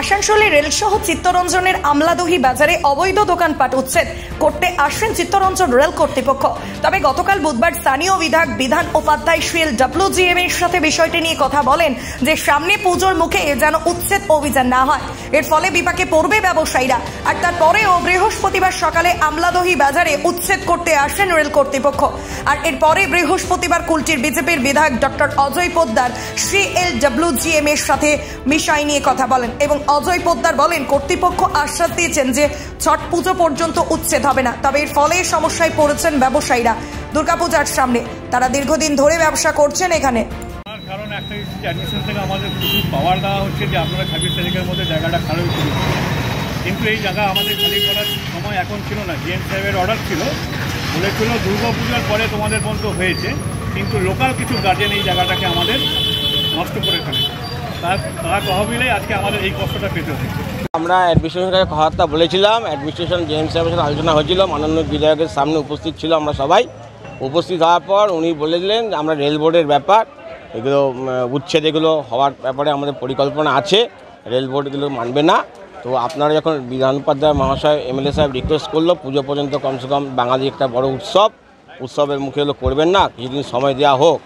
আসানসোলে রেলসহ চিত্তরঞ্জনের আমলাদহি বাজারে অবৈধ দোকানপাট উচ্ছেদ করতে আসেন চিত্তরঞ্জন রেল কর্তৃপক্ষ। তবে গতকাল বুধবার স্থানীয় বিধায়ক বিধান উপাধ্যায় WGM এর সাথে বিষয়টি নিয়ে কথা বলেন যে সামনে পুজোর মুখে যেন উচ্ছেদ অভিযান না হয়, এর ফলে বিপাকে পড়বে ব্যবসায়ীরা। আর তারপরেও বৃহস্পতিবার সকালে আমলাদহি বাজারে উচ্ছেদ করতে আসেন রেল কর্তৃপক্ষ। আর এরপরে বৃহস্পতিবার কুলটির বিজেপির বিধায়ক ডক্টর অজয় পোদ্দার WGM এর সাথে বিষয় নিয়ে কথা বলেন এবং অজয় পোদ্দার বলেন কর্তৃপক্ষ আশ্বাস দিয়েছেন যে ছট পুজো পর্যন্ত উচ্ছেদ হবে না। তবে এর ফলে সমস্যায় পড়েছেন ব্যবসায়ীরা। দুর্গাপূজার সামনে তারা দীর্ঘদিন ধরে ব্যবসা করছেন এখানে। কারণ একটা অ্যাডমিশন থেকে আমাদের প্রচুর পাওয়ার দেওয়া হচ্ছে যে আপনারা 26 তারিখের মধ্যে জায়গাটা খালি করুন, কিন্তু এই জায়গা আমাদের খালি করার সময় এখন ছিল না। GM সাহেবের অর্ডার ছিল, বলেছিল দুর্গাপূজার পরে তোমাদের বন্ধ হয়েছে, কিন্তু লোকাল কিছু গার্জেন এই জায়গাটাকে আমাদের নষ্ট করে ফেলে। তার তহবিলে আজকে আমাদের এই কষ্টটা পেতে হচ্ছে। আমরা অ্যাডমিনিস্ট্রেশনের কাছে কথাবার্তা বলেছিলাম, অ্যাডমিনিস্ট্রেশন GM সাহেবের সাথে আলোচনা হয়েছিল, মাননীয় বিধায়কের সামনে উপস্থিত ছিল। আমরা সবাই উপস্থিত হওয়ার পর উনি বলে দিলেন আমরা রেল বোর্ডের ব্যাপার, এগুলো উচ্ছেদ এগুলো হওয়ার ব্যাপারে আমাদের পরিকল্পনা আছে, রেল বোর্ড এগুলো মানবে না। তো আপনারা যখন বিধান উপাধ্যায় মহাশয় MLA সাহেব রিকোয়েস্ট করলো পুজো পর্যন্ত কমসে কম বাঙালি একটা বড় উৎসবের মুখে এগুলো করবেন না, কিছুদিন সময় দেওয়া হোক।